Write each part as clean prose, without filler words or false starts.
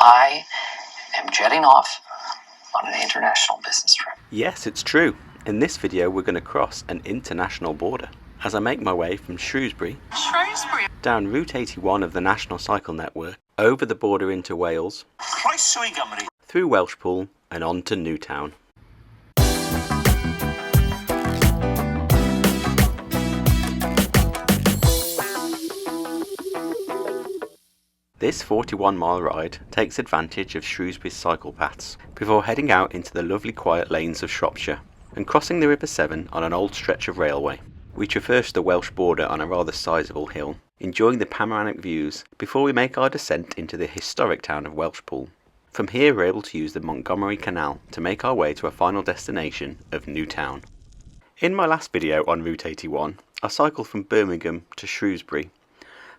I am jetting off on an international business trip. Yes, it's true. In this video we're going to cross an international border as I make my way from Shrewsbury down Route 81 of the National Cycle Network, over the border into Wales, through Welshpool and on to Newtown. This 41-mile ride takes advantage of Shrewsbury's cycle paths before heading out into the lovely quiet lanes of Shropshire and crossing the River Severn on an old stretch of railway. We traverse the Welsh border on a rather sizable hill, enjoying the panoramic views before we make our descent into the historic town of Welshpool. From here we're able to use the Montgomery Canal to make our way to a final destination of Newtown. In my last video on Route 81, I cycled from Birmingham to Shrewsbury.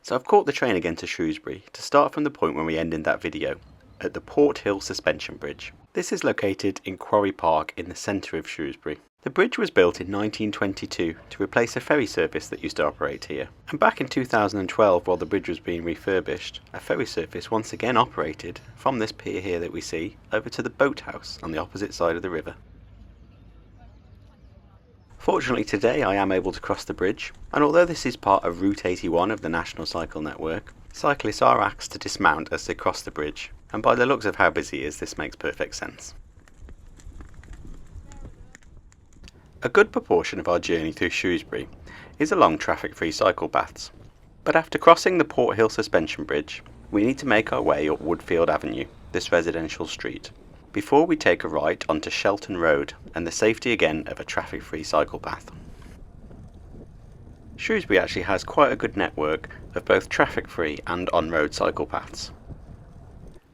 So I've caught the train again to Shrewsbury to start from the point where we end in that video, at the Port Hill Suspension Bridge. This is located in Quarry Park in the centre of Shrewsbury. The bridge was built in 1922 to replace a ferry service that used to operate here. And back in 2012, while the bridge was being refurbished, a ferry service once again operated from this pier here that we see over to the boathouse on the opposite side of the river. Fortunately today I am able to cross the bridge, and although this is part of Route 81 of the National Cycle Network, cyclists are asked to dismount as they cross the bridge, and by the looks of how busy it is, this makes perfect sense. A good proportion of our journey through Shrewsbury is along traffic-free cycle paths, but after crossing the Port Hill Suspension Bridge, we need to make our way up Woodfield Avenue, this residential street, before we take a right onto Shelton Road and the safety again of a traffic-free cycle path. Shrewsbury actually has quite a good network of both traffic-free and on-road cycle paths.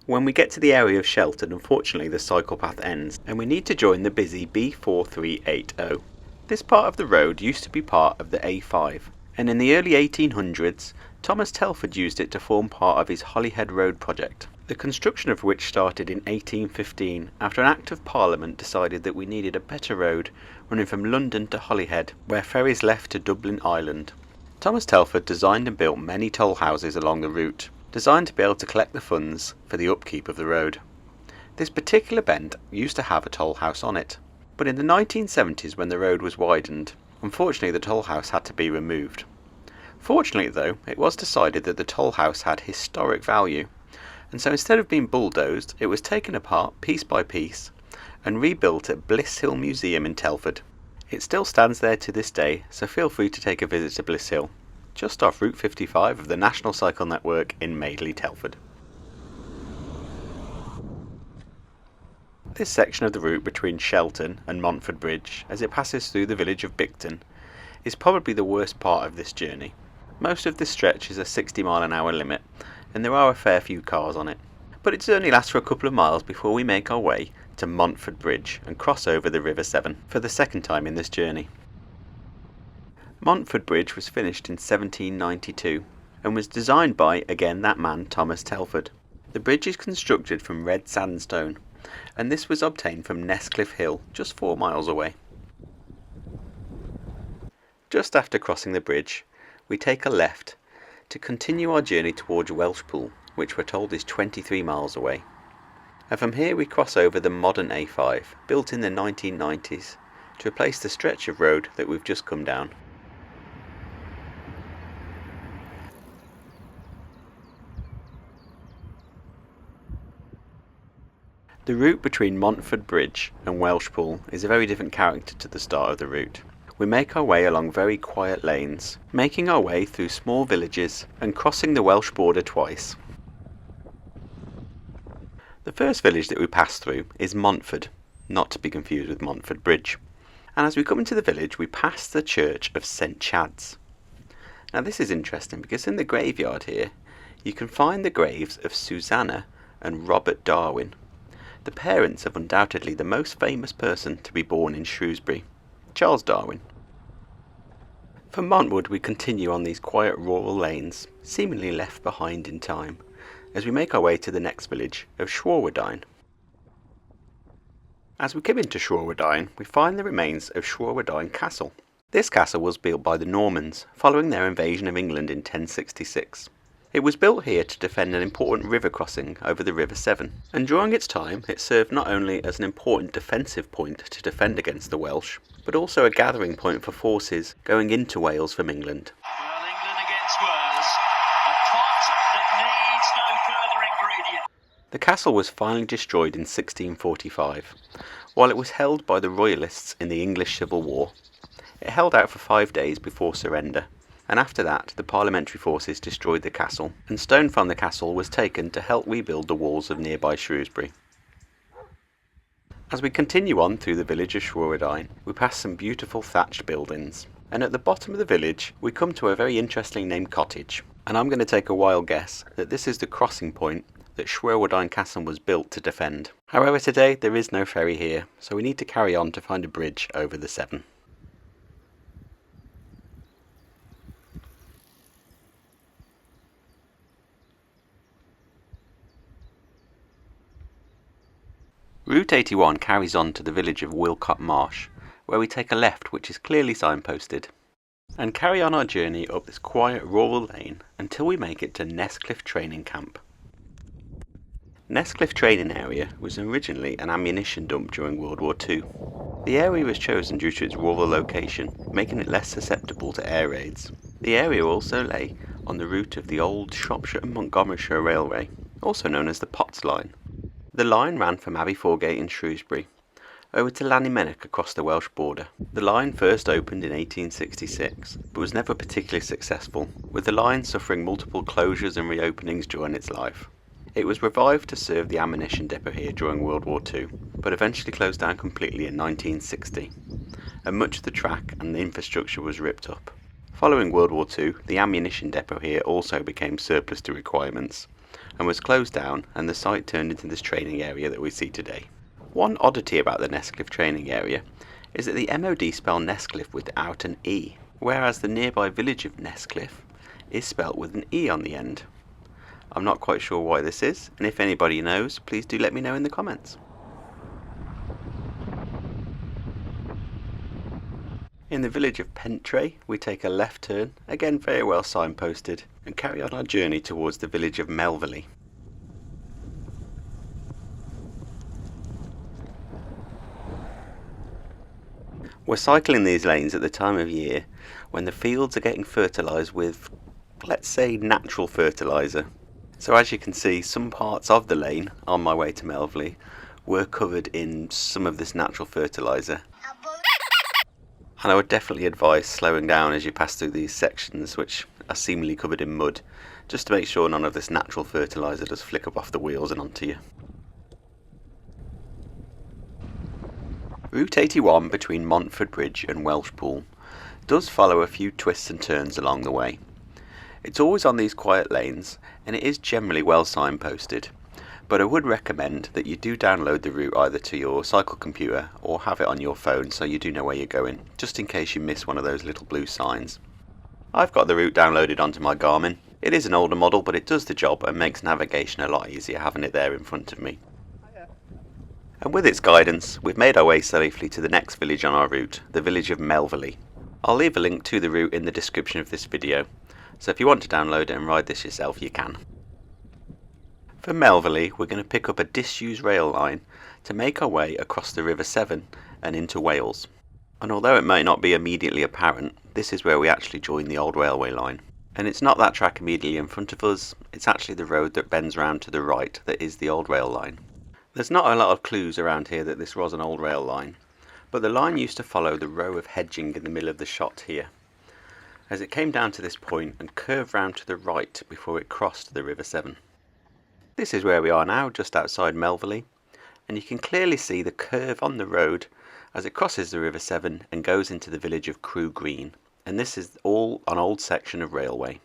When we get to the area of Shelton, unfortunately the cycle path ends and we need to join the busy B4380. This part of the road used to be part of the A5, and in the early 1800s Thomas Telford used it to form part of his Holyhead Road project, the construction of which started in 1815 after an Act of Parliament decided that we needed a better road running from London to Holyhead, where ferries left to Dublin Island. Thomas Telford designed and built many toll houses along the route, designed to be able to collect the funds for the upkeep of the road. This particular bend used to have a toll house on it, but in the 1970s when the road was widened, unfortunately the toll house had to be removed. Fortunately though, it was decided that the toll house had historic value, and so instead of being bulldozed, it was taken apart piece by piece and rebuilt at Bliss Hill Museum in Telford. It still stands there to this day, so feel free to take a visit to Bliss Hill, just off Route 55 of the National Cycle Network in Madeley, Telford. This section of the route between Shelton and Montford Bridge, as it passes through the village of Bicton, is probably the worst part of this journey. Most of this stretch is a 60-mile-an-hour limit, and there are a fair few cars on it, but it only lasts for a couple of miles before we make our way to Montford Bridge and cross over the River Severn for the second time in this journey. Montford Bridge was finished in 1792 and was designed by, again, that man Thomas Telford. The bridge is constructed from red sandstone, and this was obtained from Nestcliff Hill, just 4 miles away. Just after crossing the bridge, we take a left to continue our journey towards Welshpool, which we're told is 23 miles away. And from here we cross over the modern A5, built in the 1990s, to replace the stretch of road that we've just come down. The route between Montford Bridge and Welshpool is a very different character to the start of the route. We make our way along very quiet lanes, making our way through small villages and crossing the Welsh border twice. The first village that we pass through is Montford, not to be confused with Montford Bridge. And as we come into the village we pass the church of St Chad's. Now this is interesting because in the graveyard here you can find the graves of Susanna and Robert Darwin, the parents of undoubtedly the most famous person to be born in Shrewsbury, Charles Darwin. From Montwood we continue on these quiet rural lanes, seemingly left behind in time, as we make our way to the next village of Shrawardine. As we come into Shrawardine, we find the remains of Shrawardine Castle. This castle was built by the Normans following their invasion of England in 1066. It was built here to defend an important river crossing over the River Severn, and during its time it served not only as an important defensive point to defend against the Welsh, but also a gathering point for forces going into Wales from England. Well, England against Wales, a pot that needs no further ingredient. The castle was finally destroyed in 1645, while it was held by the Royalists in the English Civil War. It held out for 5 days before surrender, and after that the parliamentary forces destroyed the castle, and stone from the castle was taken to help rebuild the walls of nearby Shrewsbury. As we continue on through the village of Shrawardine, we pass some beautiful thatched buildings, and at the bottom of the village we come to a very interesting named cottage, and I'm going to take a wild guess that this is the crossing point that Shrawardine Castle was built to defend. However, today there is no ferry here, so we need to carry on to find a bridge over the Severn. Route 81 carries on to the village of Wilcot Marsh, where we take a left which is clearly signposted, and carry on our journey up this quiet rural lane until we make it to Nestcliff Training Camp. Nestcliff Training Area was originally an ammunition dump during World War II. The area was chosen due to its rural location, making it less susceptible to air raids. The area also lay on the route of the old Shropshire and Montgomeryshire Railway, also known as the Potts Line. The line ran from Abbey Foregate in Shrewsbury over to Llanymynech across the Welsh border. The line first opened in 1866, but was never particularly successful, with the line suffering multiple closures and reopenings during its life. It was revived to serve the ammunition depot here during World War II, but eventually closed down completely in 1960, and much of the track and the infrastructure was ripped up. Following World War II, the ammunition depot here also became surplus to requirements, and was closed down, and the site turned into this training area that we see today. One oddity about the Nestcliff training area is that the MOD spell Nestcliff without an E, whereas the nearby village of Nestcliff is spelt with an E on the end. I'm not quite sure why this is, and if anybody knows, please do let me know in the comments. In the village of Pentre, we take a left turn, again very well signposted, and carry on our journey towards the village of Melverley. We're cycling these lanes at the time of year when the fields are getting fertilised with, let's say, natural fertiliser. So as you can see, some parts of the lane on my way to Melverley were covered in some of this natural fertiliser. And I would definitely advise slowing down as you pass through these sections which are seemingly covered in mud, just to make sure none of this natural fertiliser does flick up off the wheels and onto you. Route 81 between Montford Bridge and Welshpool does follow a few twists and turns along the way. It's always on these quiet lanes and it is generally well signposted, but I would recommend that you do download the route either to your cycle computer or have it on your phone so you do know where you're going, just in case you miss one of those little blue signs. I've got the route downloaded onto my Garmin. It is an older model, but it does the job and makes navigation a lot easier having it there in front of me. And with its guidance, we've made our way safely to the next village on our route, the village of Melverley. I'll leave a link to the route in the description of this video, so if you want to download it and ride this yourself, you can. For Melverley, we're going to pick up a disused rail line to make our way across the River Severn and into Wales. And although it might not be immediately apparent, this is where we actually join the old railway line. And it's not that track immediately in front of us, it's actually the road that bends round to the right that is the old rail line. There's not a lot of clues around here that this was an old rail line, but the line used to follow the row of hedging in the middle of the shot here, as it came down to this point and curved round to the right before it crossed the River Severn. This is where we are now, just outside Melverley, and you can clearly see the curve on the road as it crosses the River Severn and goes into the village of Crew Green, and this is all an old section of railway.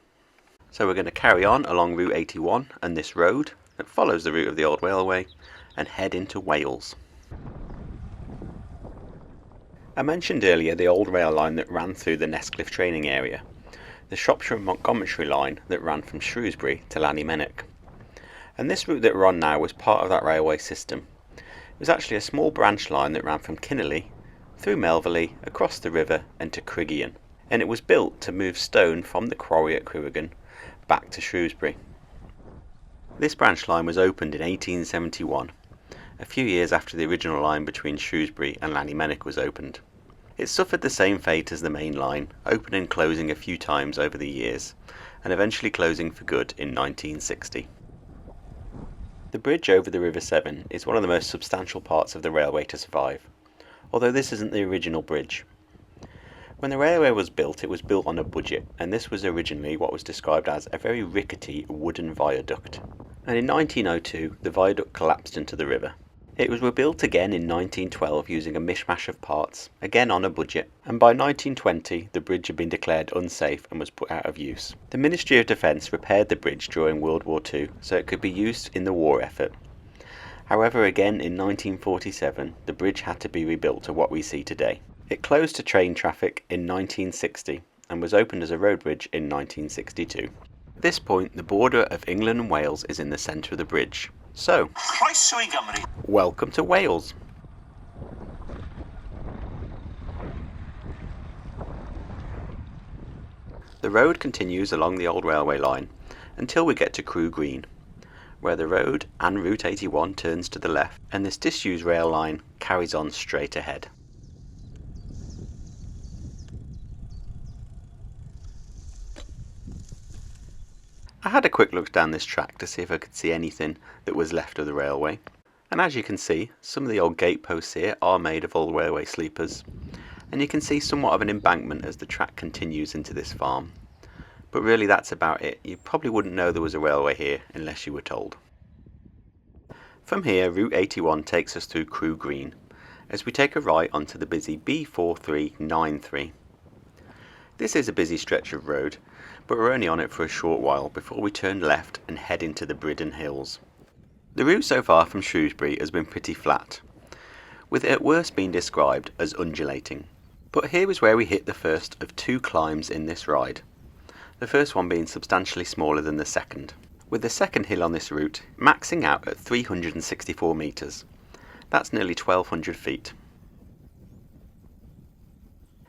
So we're going to carry on along Route 81 and this road that follows the route of the old railway and head into Wales. I mentioned earlier the old rail line that ran through the Nestcliff training area, the Shropshire and Montgomeryshire line that ran from Shrewsbury to Llanymynech. And this route that we're on now was part of that railway system. It was actually a small branch line that ran from Kinnelly, through Melverley, across the river and to Criggion. And it was built to move stone from the quarry at Criggion back to Shrewsbury. This branch line was opened in 1871, a few years after the original line between Shrewsbury and Llanymenic was opened. It suffered the same fate as the main line, opening and closing a few times over the years, and eventually closing for good in 1960. The bridge over the River Severn is one of the most substantial parts of the railway to survive, although this isn't the original bridge. When the railway was built, it was built on a budget, and this was originally what was described as a very rickety wooden viaduct. And in 1902, the viaduct collapsed into the river. It was rebuilt again in 1912 using a mishmash of parts, again on a budget, and by 1920 the bridge had been declared unsafe and was put out of use. The Ministry of Defence repaired the bridge during World War II so it could be used in the war effort. However, again in 1947 the bridge had to be rebuilt to what we see today. It closed to train traffic in 1960 and was opened as a road bridge in 1962. At this point the border of England and Wales is in the centre of the bridge. So, welcome to Wales. The road continues along the old railway line until we get to Crewe Green, where the road and Route 81 turns to the left and this disused rail line carries on straight ahead. I had a quick look down this track to see if I could see anything that was left of the railway, and as you can see, some of the old gateposts here are made of old railway sleepers, and you can see somewhat of an embankment as the track continues into this farm. But really that's about it. You probably wouldn't know there was a railway here unless you were told. From here, Route 81 takes us through Crewe Green, as we take a right onto the busy B4393. This is a busy stretch of road, but we're only on it for a short while before we turn left and head into the Bridon Hills. The route so far from Shrewsbury has been pretty flat, with it at worst being described as undulating. But here is where we hit the first of two climbs in this ride, the first one being substantially smaller than the second, with the second hill on this route maxing out at 364 metres. That's nearly 1200 feet.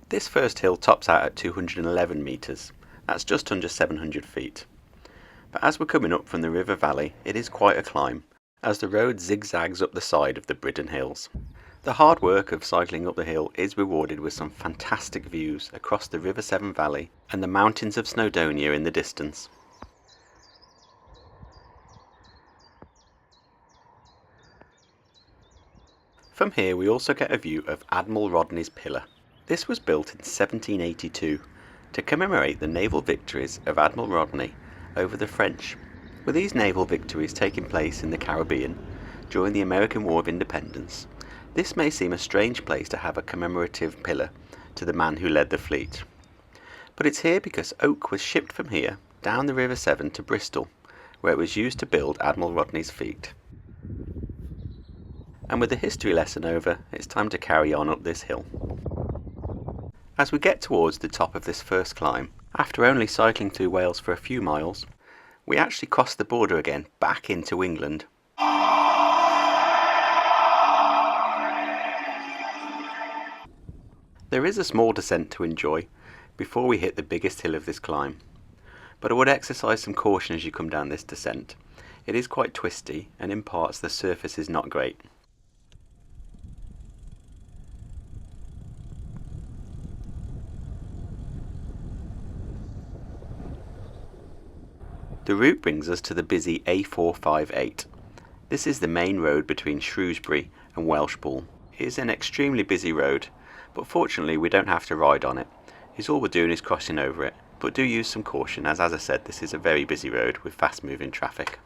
This first hill tops out at 211 metres. That's just under 700 feet. But as we're coming up from the river valley, it is quite a climb, as the road zigzags up the side of the Bridon Hills. The hard work of cycling up the hill is rewarded with some fantastic views across the River Severn Valley and the mountains of Snowdonia in the distance. From here we also get a view of Admiral Rodney's Pillar. This was built in 1782 to commemorate the naval victories of Admiral Rodney over the French, with these naval victories taking place in the Caribbean during the American War of Independence. This may seem a strange place to have a commemorative pillar to the man who led the fleet, but it's here because oak was shipped from here down the River Severn to Bristol, where it was used to build Admiral Rodney's fleet. And with the history lesson over, it's time to carry on up this hill. As we get towards the top of this first climb, after only cycling through Wales for a few miles, we actually cross the border again back into England. There is a small descent to enjoy before we hit the biggest hill of this climb, but I would exercise some caution as you come down this descent. It is quite twisty and in parts the surface is not great. The route brings us to the busy A458. This is the main road between Shrewsbury and Welshpool. It is an extremely busy road, but fortunately we don't have to ride on it, as all we're doing is crossing over it, but do use some caution as I said this is a very busy road with fast moving traffic.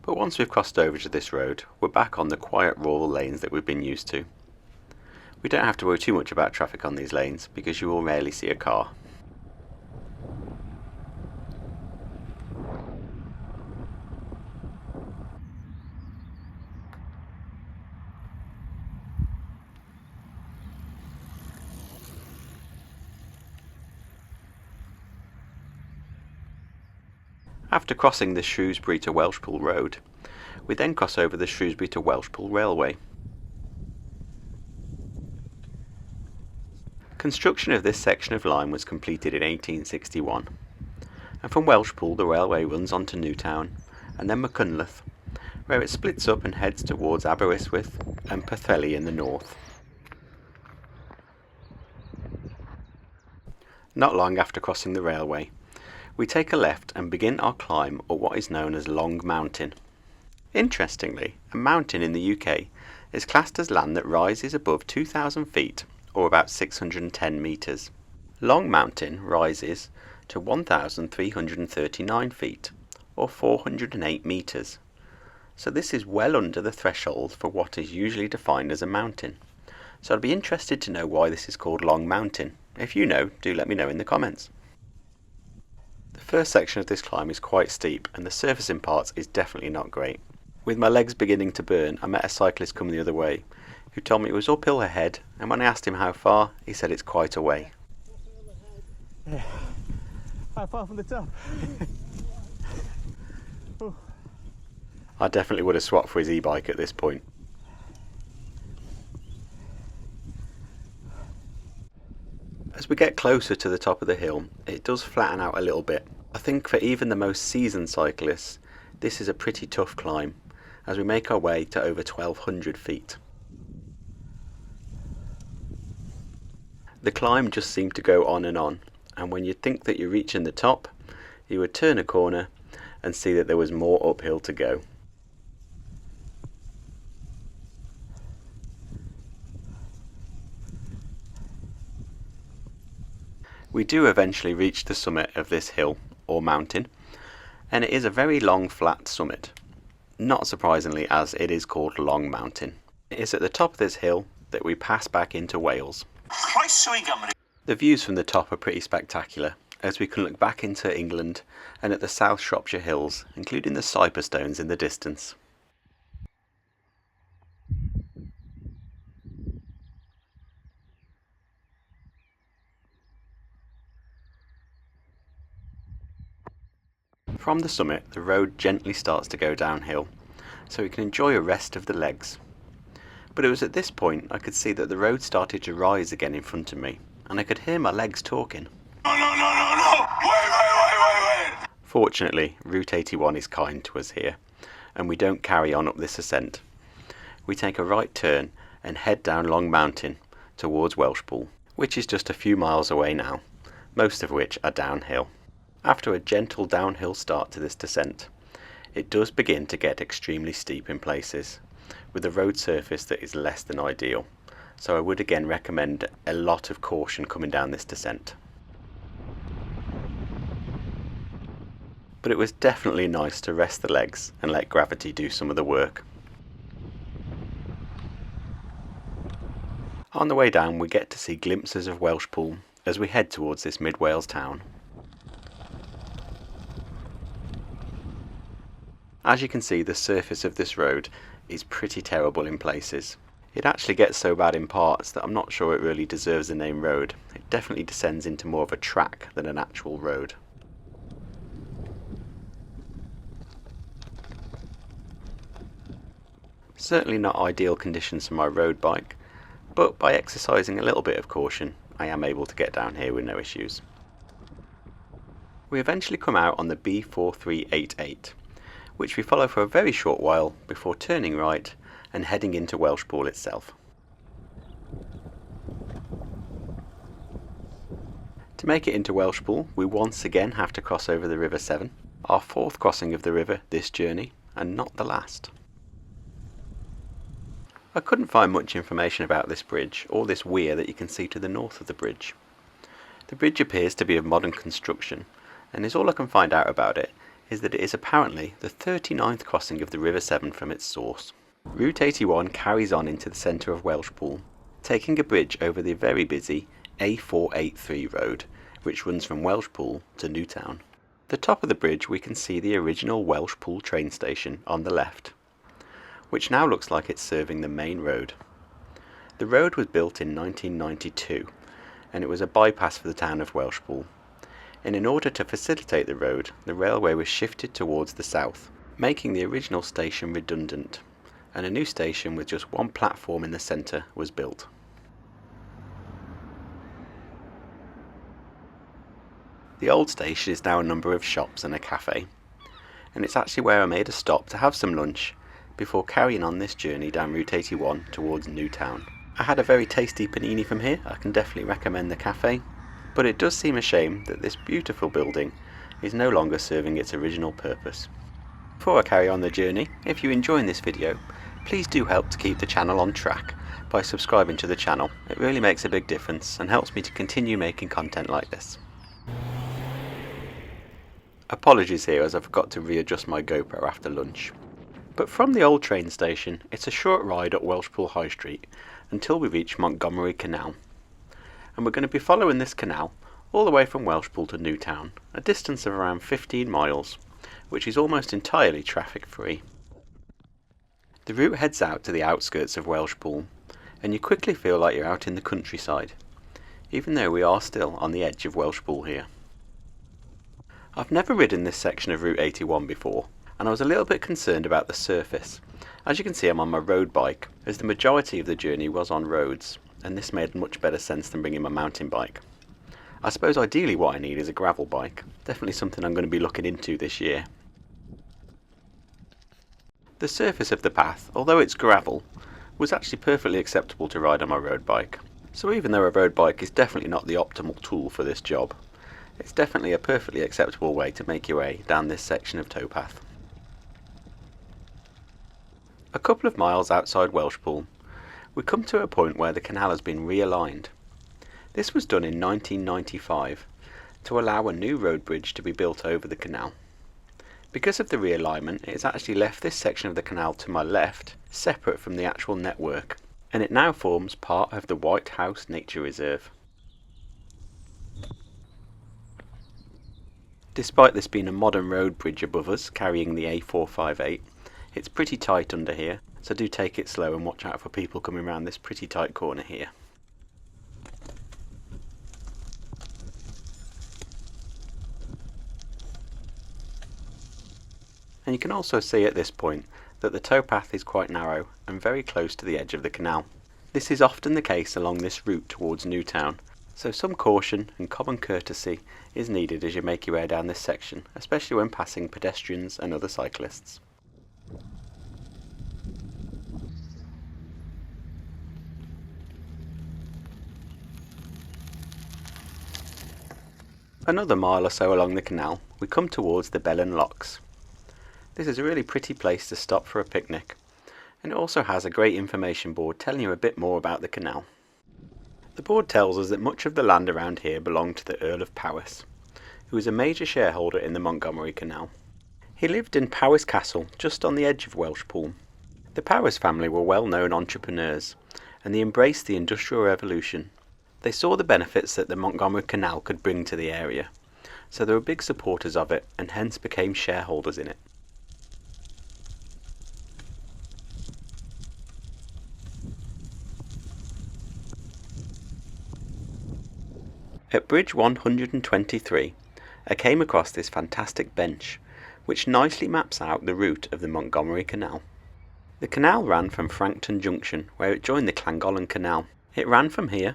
But once we've crossed over to this road, we're back on the quiet rural lanes that we've been used to. We don't have to worry too much about traffic on these lanes because you will rarely see a car. After crossing the Shrewsbury to Welshpool road, we then cross over the Shrewsbury to Welshpool railway. Construction of this section of line was completed in 1861, and from Welshpool the railway runs on to Newtown and then Machynlleth, where it splits up and heads towards Aberystwyth and Pwllheli in the north. Not long after crossing the railway, we take a left and begin our climb up what is known as Long Mountain. Interestingly, a mountain in the UK is classed as land that rises above 2,000 feet or about 610 metres. Long Mountain rises to 1,339 feet or 408 metres. So this is well under the threshold for what is usually defined as a mountain. So I'd be interested to know why this is called Long Mountain. If you know, do let me know in the comments. The first section of this climb is quite steep and the surface in parts is definitely not great. With my legs beginning to burn, I met a cyclist coming the other way who told me it was uphill ahead, and when I asked him how far, he said it's quite a way. Yeah. How far from the top? I definitely would have swapped for his e-bike at this point. As we get closer to the top of the hill, it does flatten out a little bit. I think for even the most seasoned cyclists, this is a pretty tough climb, as we make our way to over 1,200 feet. The climb just seemed to go on, and when you'd think that you're reaching the top, you would turn a corner and see that there was more uphill to go. We do eventually reach the summit of this hill, or mountain, and it is a very long flat summit, not surprisingly as it is called Long Mountain. It is at the top of this hill that we pass back into Wales. The views from the top are pretty spectacular, as we can look back into England and at the South Shropshire Hills, including the Cyper Stones in the distance. From the summit, the road gently starts to go downhill, so we can enjoy a rest of the legs. But it was at this point I could see that the road started to rise again in front of me, and I could hear my legs talking. No! Wait! Fortunately, Route 81 is kind to us here, and we don't carry on up this ascent. We take a right turn and head down Long Mountain towards Welshpool, which is just a few miles away now, most of which are downhill. After a gentle downhill start to this descent, it does begin to get extremely steep in places, with a road surface that is less than ideal, so I would again recommend a lot of caution coming down this descent. But it was definitely nice to rest the legs and let gravity do some of the work. On the way down we get to see glimpses of Welshpool as we head towards this mid-Wales town. As you can see, the surface of this road is pretty terrible in places. It actually gets so bad in parts that I'm not sure it really deserves the name road. It definitely descends into more of a track than an actual road. Certainly not ideal conditions for my road bike, but by exercising a little bit of caution, I am able to get down here with no issues. We eventually come out on the B4388, which we follow for a very short while before turning right and heading into Welshpool itself. To make it into Welshpool, we once again have to cross over the River Severn, our fourth crossing of the river this journey, and not the last. I couldn't find much information about this bridge, or this weir that you can see to the north of the bridge. The bridge appears to be of modern construction, and all I can find out about it is that it is apparently the 39th crossing of the River Severn from its source. Route 81 carries on into the centre of Welshpool, taking a bridge over the very busy A483 road, which runs from Welshpool to Newtown. At the top of the bridge we can see the original Welshpool train station on the left, which now looks like it's serving the main road. The road was built in 1992, and it was a bypass for the town of Welshpool. And in order to facilitate the road, the railway was shifted towards the south, making the original station redundant, and a new station with just one platform in the centre was built. The old station is now a number of shops and a cafe, and it's actually where I made a stop to have some lunch before carrying on this journey down Route 81 towards Newtown. I had a very tasty panini from here. I can definitely recommend the cafe, but it does seem a shame that this beautiful building is no longer serving its original purpose. Before I carry on the journey, if you're enjoying this video, please do help to keep the channel on track by subscribing to the channel. It really makes a big difference and helps me to continue making content like this. Apologies here as I forgot to readjust my GoPro after lunch. But from the old train station, it's a short ride up Welshpool High Street until we reach Montgomery Canal. And we're going to be following this canal all the way from Welshpool to Newtown, a distance of around 15 miles, which is almost entirely traffic free. The route heads out to the outskirts of Welshpool, and you quickly feel like you're out in the countryside, even though we are still on the edge of Welshpool here. I've never ridden this section of Route 81 before, and I was a little bit concerned about the surface. As you can see, I'm on my road bike, as the majority of the journey was on roads, and this made much better sense than bringing my mountain bike. I suppose ideally what I need is a gravel bike, definitely something I'm going to be looking into this year. The surface of the path, although it's gravel, was actually perfectly acceptable to ride on my road bike. So even though a road bike is definitely not the optimal tool for this job, it's definitely a perfectly acceptable way to make your way down this section of towpath. A couple of miles outside Welshpool, we come to a point where the canal has been realigned. This was done in 1995 to allow a new road bridge to be built over the canal. Because of the realignment, it has actually left this section of the canal to my left separate from the actual network, and it now forms part of the White House Nature Reserve. Despite this being a modern road bridge above us carrying the A458, it's pretty tight under here, so do take it slow and watch out for people coming around this pretty tight corner here. And you can also see at this point that the towpath is quite narrow and very close to the edge of the canal. This is often the case along this route towards Newtown, so some caution and common courtesy is needed as you make your way down this section, especially when passing pedestrians and other cyclists. Another mile or so along the canal, we come towards the Bellin Locks. This is a really pretty place to stop for a picnic, and it also has a great information board telling you a bit more about the canal. The board tells us that much of the land around here belonged to the Earl of Powys, who was a major shareholder in the Montgomery Canal. He lived in Powys Castle, just on the edge of Welshpool. The Powys family were well-known entrepreneurs, and they embraced the Industrial Revolution. They saw the benefits that the Montgomery Canal could bring to the area, so they were big supporters of it and hence became shareholders in it. At Bridge 123, I came across this fantastic bench, which nicely maps out the route of the Montgomery Canal. The canal ran from Frankton Junction, where it joined the Llangollen Canal. It ran from here,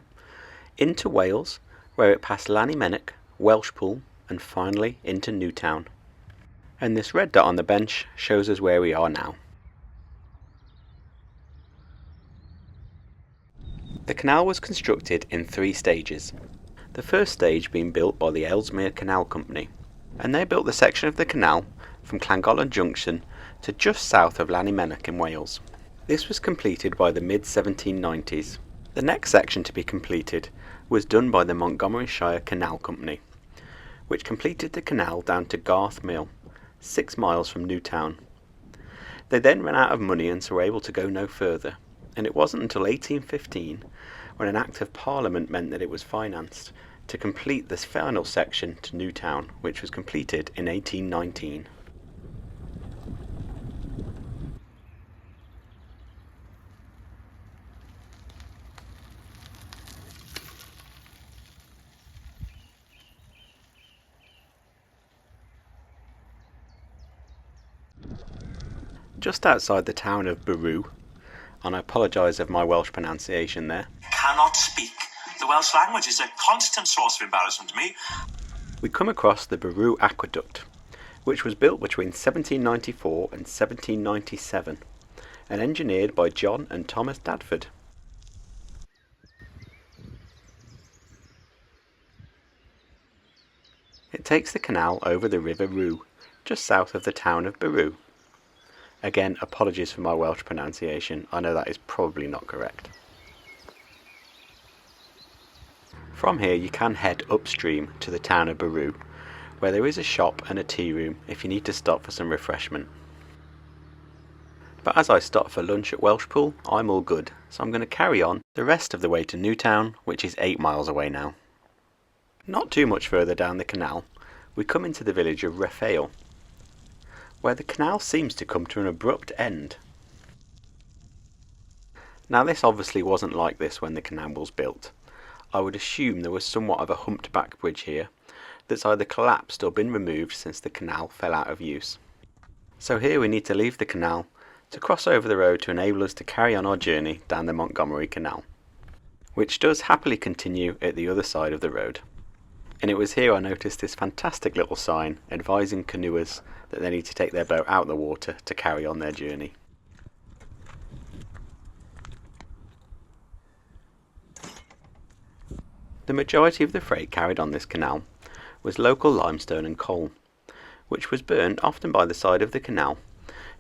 into Wales, where it passed Llanymynech, Welshpool, and finally into Newtown. And this red dot on the bench shows us where we are now. The canal was constructed in 3 stages. The first stage being built by the Ellesmere Canal Company, and they built the section of the canal from Llangollen Junction to just south of Llanymynech in Wales. This was completed by the mid-1790s. The next section to be completed was done by the Montgomeryshire Canal Company, which completed the canal down to Garth Mill, 6 miles from Newtown. They then ran out of money and so were able to go no further, and it wasn't until 1815 when an Act of Parliament meant that it was financed to complete this final section to Newtown, which was completed in 1819. Just outside the town of Barw, and I apologise of my Welsh pronunciation there. Cannot speak. The Welsh language is a constant source of embarrassment to me. we come across the Barrow Aqueduct, which was built between 1794 and 1797 and engineered by John and Thomas Dadford. It takes the canal over the River Rue, just south of the town of Barrow. Again, apologies for my Welsh pronunciation, I know that is probably not correct. From here you can head upstream to the town of Barrow, where there is a shop and a tea room if you need to stop for some refreshment. But as I stopped for lunch at Welshpool, I'm all good, so I'm going to carry on the rest of the way to Newtown, which is 8 miles away now. Not too much further down the canal, we come into the village of Raphael, where the canal seems to come to an abrupt end. Now this obviously wasn't like this when the canal was built. I would assume there was somewhat of a humped back bridge here that's either collapsed or been removed since the canal fell out of use. So here we need to leave the canal to cross over the road to enable us to carry on our journey down the Montgomery Canal, which does happily continue at the other side of the road. And it was here I noticed this fantastic little sign advising canoers that they need to take their boat out of the water to carry on their journey. The majority of the freight carried on this canal was local limestone and coal, which was burned often by the side of the canal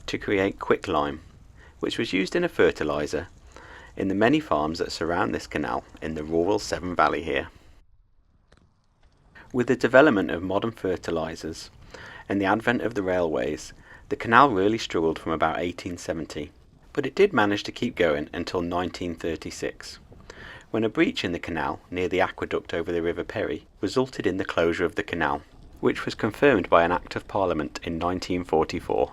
to create quicklime, which was used in a fertiliser in the many farms that surround this canal in the rural Severn Valley here. With the development of modern fertilisers and the advent of the railways, the canal really struggled from about 1870, but it did manage to keep going until 1936. When a breach in the canal near the aqueduct over the River Perry resulted in the closure of the canal, which was confirmed by an Act of Parliament in 1944.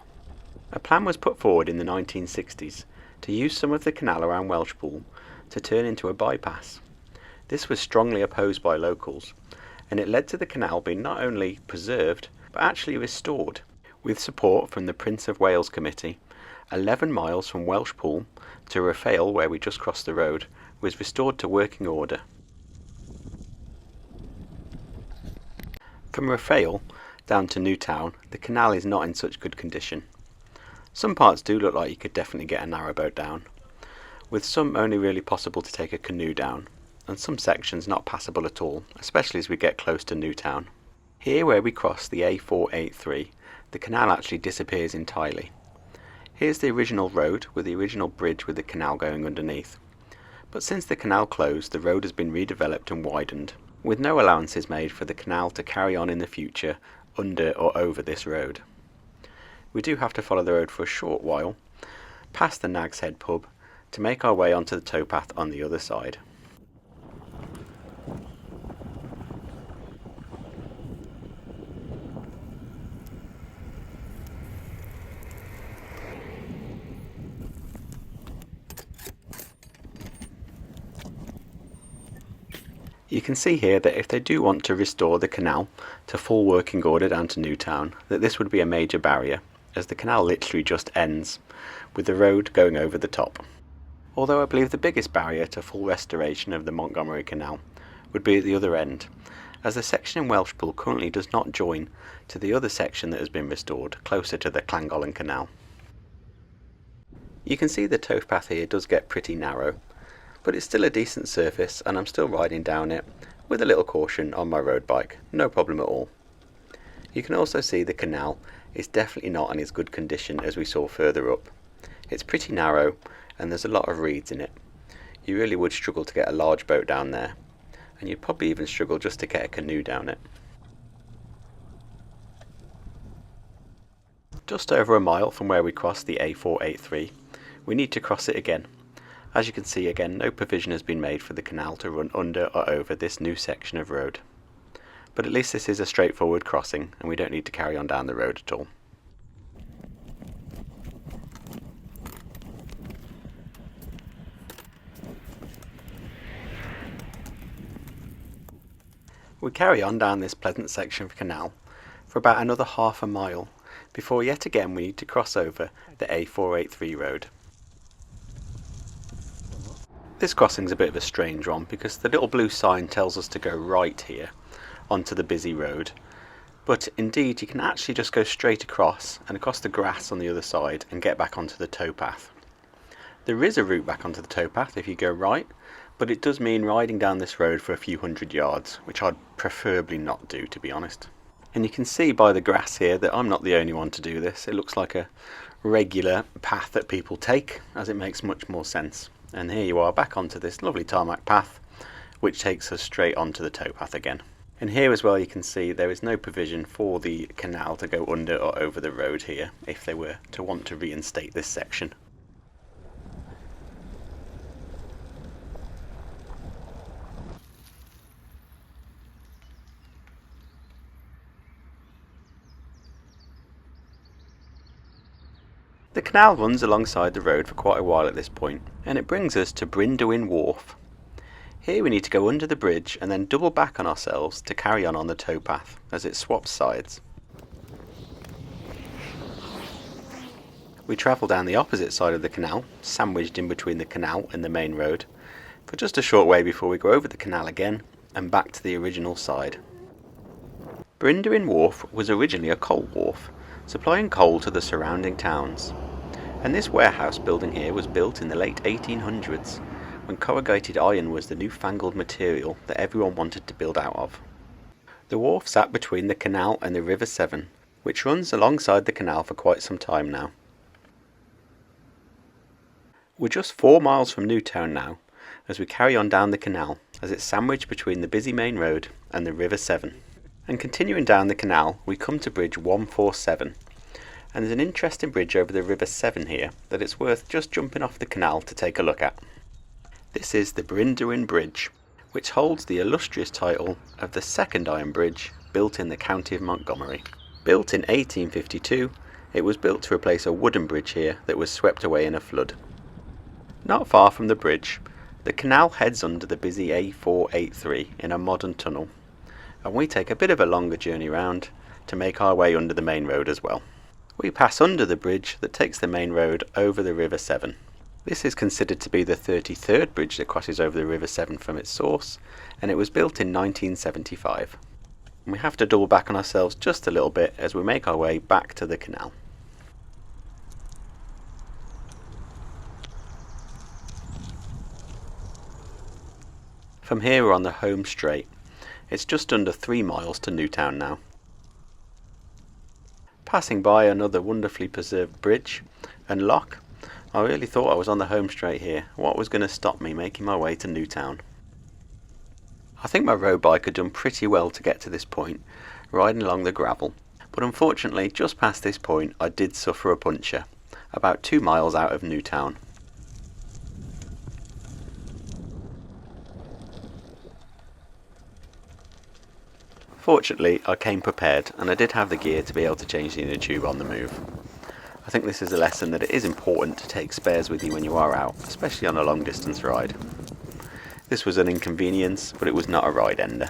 A plan was put forward in the 1960s to use some of the canal around Welshpool to turn into a bypass. This was strongly opposed by locals, and it led to the canal being not only preserved but actually restored. With support from the Prince of Wales Committee, 11 miles from Welshpool to Raphael, where we just crossed the road, was restored to working order. From Raphael down to Newtown, the canal is not in such good condition. Some parts do look like you could definitely get a narrowboat down, with some only really possible to take a canoe down, and some sections not passable at all, especially as we get close to Newtown. Here where we cross the A483, the canal actually disappears entirely. Here's the original road with the original bridge with the canal going underneath. But since the canal closed, the road has been redeveloped and widened, with no allowances made for the canal to carry on in the future under or over this road. We do have to follow the road for a short while, past the Nag's Head pub, to make our way onto the towpath on the other side. You can see here that if they do want to restore the canal to full working order down to Newtown, that this would be a major barrier, as the canal literally just ends, with the road going over the top. Although I believe the biggest barrier to full restoration of the Montgomery Canal would be at the other end, as the section in Welshpool currently does not join to the other section that has been restored, closer to the Llangollen Canal. You can see the towpath here does get pretty narrow, but it's still a decent surface and I'm still riding down it with a little caution on my road bike, no problem at all. You can also see the canal is definitely not in as good condition as we saw further up. It's pretty narrow and there's a lot of reeds in it. You really would struggle to get a large boat down there, and you'd probably even struggle just to get a canoe down it. Just over a mile from where we crossed the A483, we need to cross it again. As you can see again, no provision has been made for the canal to run under or over this new section of road. But at least this is a straightforward crossing and we don't need to carry on down the road at all. We carry on down this pleasant section of canal for about another half a mile before yet again we need to cross over the A483 road. This crossing is a bit of a strange one because the little blue sign tells us to go right here, onto the busy road. But indeed you can actually just go straight across and across the grass on the other side and get back onto the towpath. There is a route back onto the towpath if you go right, but it does mean riding down this road for a few hundred yards, which I'd preferably not do, to be honest. And you can see by the grass here that I'm not the only one to do this. It looks like a regular path that people take, as it makes much more sense. And here you are back onto this lovely tarmac path, which takes us straight onto the towpath again. And here as well you can see there is no provision for the canal to go under or over the road here if they were to want to reinstate this section. The canal runs alongside the road for quite a while at this point, and it brings us to Brindewin Wharf. Here we need to go under the bridge and then double back on ourselves to carry on the towpath as it swaps sides. We travel down the opposite side of the canal, sandwiched in between the canal and the main road, for just a short way before we go over the canal again and back to the original side. Brindewin Wharf was originally a coal wharf, supplying coal to the surrounding towns. And this warehouse building here was built in the late 1800s, when corrugated iron was the newfangled material that everyone wanted to build out of. The wharf sat between the canal and the River Severn, which runs alongside the canal for quite some time now. We're just 4 miles from Newtown now, as we carry on down the canal, as it's sandwiched between the busy main road and the River Severn. And continuing down the canal, we come to Bridge 147, and there's an interesting bridge over the River Severn here that it's worth just jumping off the canal to take a look at. This is the Brindewin Bridge, which holds the illustrious title of the second iron bridge built in the county of Montgomery. Built in 1852, it was built to replace a wooden bridge here that was swept away in a flood. Not far from the bridge, the canal heads under the busy A483 in a modern tunnel, and we take a bit of a longer journey round to make our way under the main road as well. We pass under the bridge that takes the main road over the River Severn. This is considered to be the 33rd bridge that crosses over the River Severn from its source, and it was built in 1975. And we have to double back on ourselves just a little bit as we make our way back to the canal. From here we're on the home straight. It's just under 3 miles to Newtown now. Passing by another wonderfully preserved bridge and lock, I really thought I was on the home straight here. What was going to stop me making my way to Newtown? I think my road bike had done pretty well to get to this point, riding along the gravel, but unfortunately just past this point I did suffer a puncture, about 2 miles out of Newtown. Fortunately I came prepared, and I did have the gear to be able to change the inner tube on the move. I think this is a lesson that it is important to take spares with you when you are out, especially on a long distance ride. This was an inconvenience, but it was not a ride ender.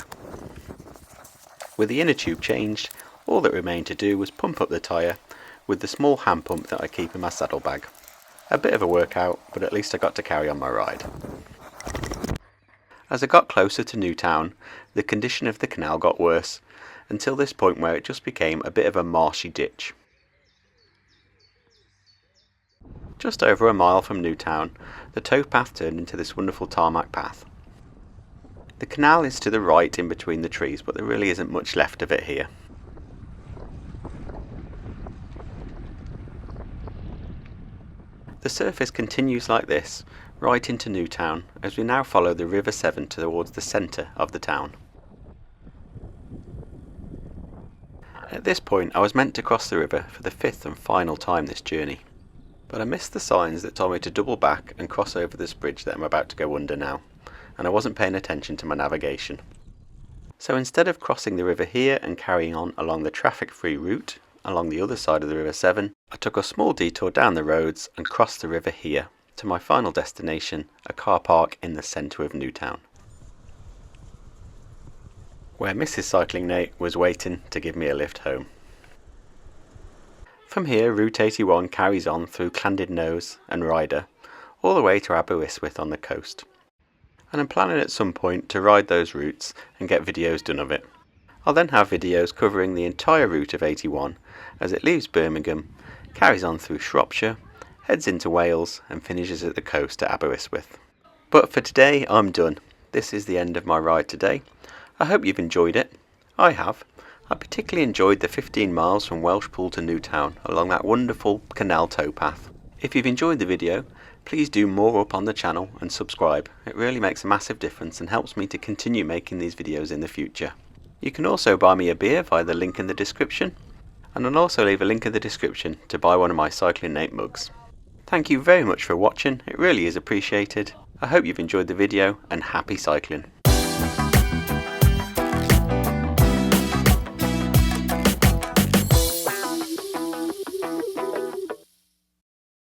With the inner tube changed, all that remained to do was pump up the tyre with the small hand pump that I keep in my saddlebag. A bit of a workout, but at least I got to carry on my ride. As I got closer to Newtown, the condition of the canal got worse, until this point where it just became a bit of a marshy ditch. Just over a mile from Newtown, the towpath turned into this wonderful tarmac path. The canal is to the right in between the trees, but there really isn't much left of it here. The surface continues like this, right into Newtown, as we now follow the River Severn towards the centre of the town. At this point I was meant to cross the river for the 5th and final time this journey, but I missed the signs that told me to double back and cross over this bridge that I'm about to go under now, and I wasn't paying attention to my navigation. So instead of crossing the river here and carrying on along the traffic-free route along the other side of the River Severn, I took a small detour down the roads and crossed the river here to my final destination, a car park in the centre of Newtown, where Mrs. Cycling Nate was waiting to give me a lift home. From here, Route 81 carries on through Llandudno and Ryder, all the way to Aberystwyth on the coast. And I'm planning at some point to ride those routes and get videos done of it. I'll then have videos covering the entire route of 81 as it leaves Birmingham, carries on through Shropshire, heads into Wales and finishes at the coast at Aberystwyth. But for today I'm done. This is the end of my ride today. I hope you've enjoyed it. I have. I particularly enjoyed the 15 miles from Welshpool to Newtown along that wonderful canal towpath. If you've enjoyed the video, please do more up on the channel and subscribe. It really makes a massive difference and helps me to continue making these videos in the future. You can also buy me a beer via the link in the description, and I'll also leave a link in the description to buy one of my Cycling Nate mugs. Thank you very much for watching, it really is appreciated. I hope you've enjoyed the video and happy cycling.